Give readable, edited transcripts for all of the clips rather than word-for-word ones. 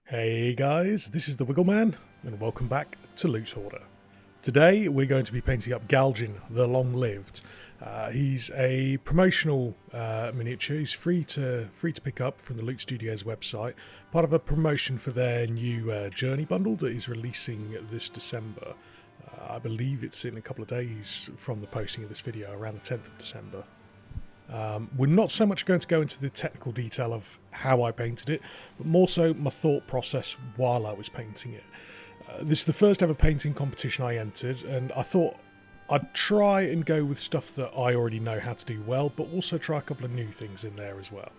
Hey guys, this is the Wiggleman, and welcome back to Loot Hoarder. Today we're going to be painting up Galgin, the Long-Lived. He's a promotional miniature. He's free to pick up from the Loot Studios website, part of a promotion for their new Journey bundle that is releasing this December. I believe it's in a couple of days from the posting of this video, around the 10th of December. We're not so much going to go into the technical detail of how I painted it, but more so my thought process while I was painting it. This is the first ever painting competition I entered, and I thought I'd try and go with stuff that I already know how to do well, but also try a couple of new things in there as well.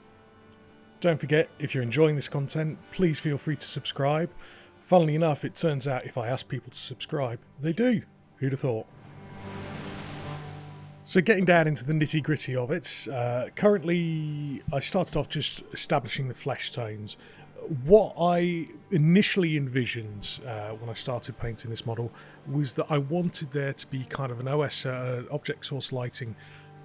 Don't forget, if you're enjoying this content, please feel free to subscribe. Funnily enough, it turns out if I ask people to subscribe, they do. Who'd have thought? So getting down into the nitty gritty of it, currently I started off just establishing the flesh tones. What I initially envisioned when I started painting this model was that I wanted there to be kind of an object source lighting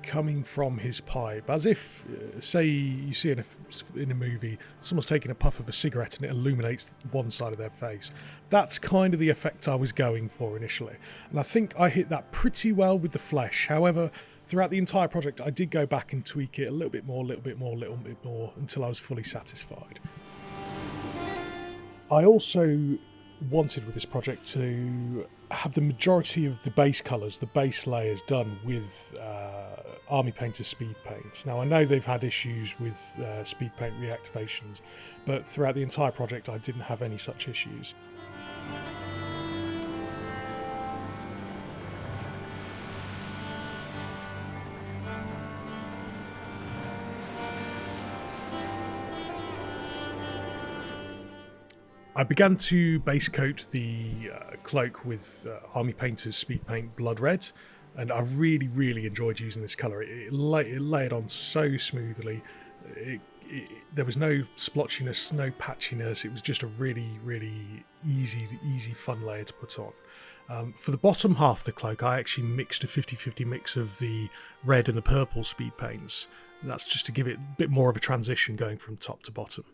coming from his pipe, as if, say you see in a movie, someone's taking a puff of a cigarette and it illuminates one side of their face. That's kind of the effect I was going for initially, and I think I hit that pretty well with the flesh. However, throughout the entire project I did go back and tweak it a little bit more until I was fully satisfied. I also wanted with this project to have the majority of the base colours, the base layers, done with Army Painter's speed paints. Now I know they've had issues with speed paint reactivations, but throughout the entire project I didn't have any such issues. I began to base coat the cloak with Army Painter's Speed Paint Blood Red, and I really enjoyed using this colour. It layered on so smoothly. There was no splotchiness, no patchiness. It was just a really easy fun layer to put on. For the bottom half of the cloak, I actually mixed a 50-50 mix of the red and the purple speed paints. That's just to give it a bit more of a transition going from top to bottom.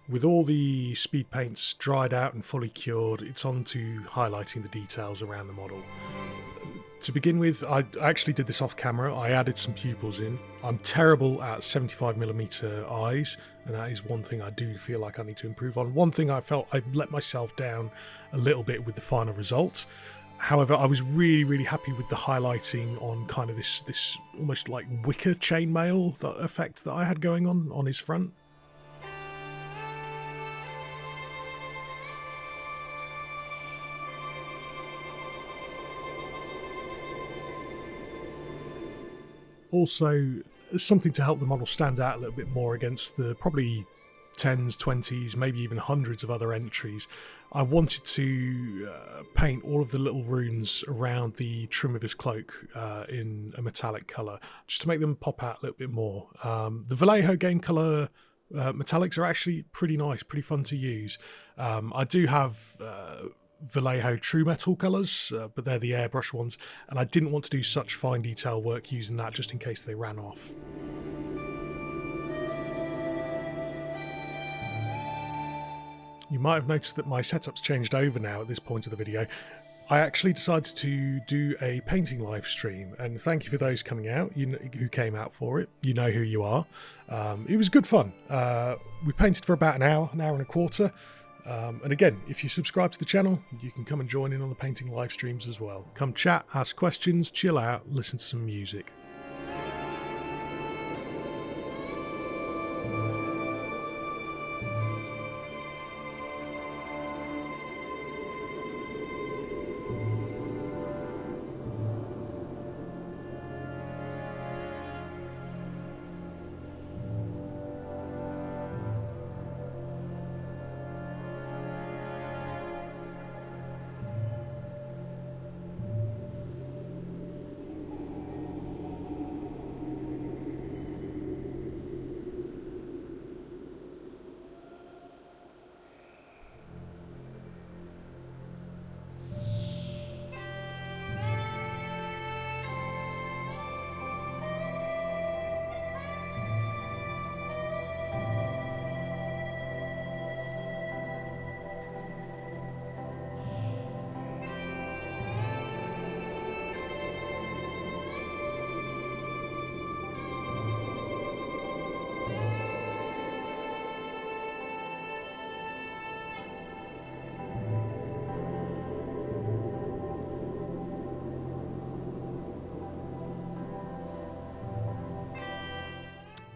With all the speed paints dried out and fully cured, it's on to highlighting the details around the model. To begin with, I actually did this off camera. I added some pupils in. I'm terrible at 75mm eyes, and that is one thing I do feel like I need to improve on. One thing I felt I let myself down a little bit with the final result. However, I was really happy with the highlighting on kind of this almost like wicker chainmail effect that I had going on his front. Also, something to help the model stand out a little bit more against the probably 10s, 20s, maybe even hundreds of other entries, I wanted to paint all of the little runes around the trim of his cloak in a metallic colour, just to make them pop out a little bit more. The Vallejo game colour metallics are actually pretty nice, pretty fun to use. I do have Vallejo True Metal colours, but they're the airbrush ones, and I didn't want to do such fine detail work using that just in case they ran off. You might have noticed that my setup's changed over now at this point of the video. I actually decided to do a painting live stream, and thank you for those coming out, who came out for it. You know who you are. It was good fun. We painted for about an hour and a quarter. And again, if you subscribe to the channel, you can come and join in on the painting live streams as well. Come chat, ask questions, chill out, listen to some music.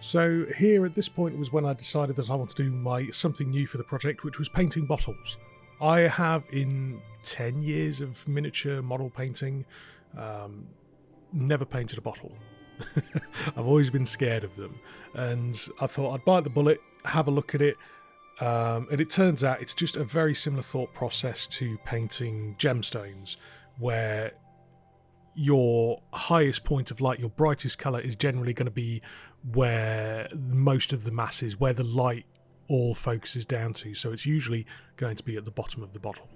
So here at this point was when I decided that I want to do something new for the project, which was painting bottles. I have, in 10 years of miniature model painting, never painted a bottle. I've always been scared of them, and I thought I'd bite the bullet, have a look at it, and it turns out it's just a very similar thought process to painting gemstones, where your highest point of light, your brightest colour, is generally going to be where most of the mass is, where the light all focuses down to, so it's usually going to be at the bottom of the bottle.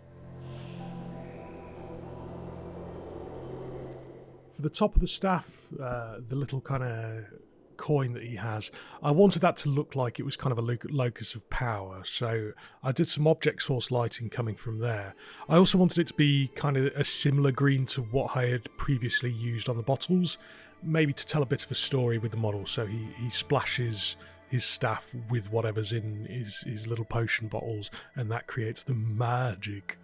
For the top of the staff, the little kind of coin that he has, I wanted that to look like it was kind of a locus of power, so I did some object source lighting coming from there. I also wanted it to be kind of a similar green to what I had previously used on the bottles, maybe to tell a bit of a story with the model. So he splashes his staff with whatever's in his little potion bottles, and that creates the magic.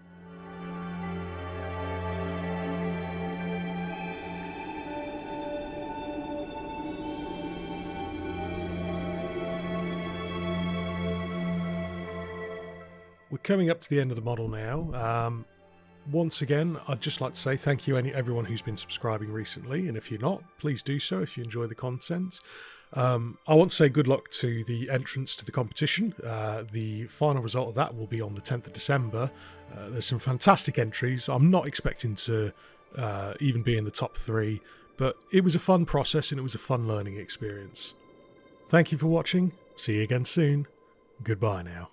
We're coming up to the end of the model now. Once again, I'd just like to say thank you everyone who's been subscribing recently, and if you're not, please do so if you enjoy the content. I want to say good luck to the entrance to the competition. The final result of that will be on the 10th of December. There's some fantastic entries. I'm not expecting to even be in the top 3, but it was a fun process and it was a fun learning experience. Thank you for watching. See you again soon. Goodbye now.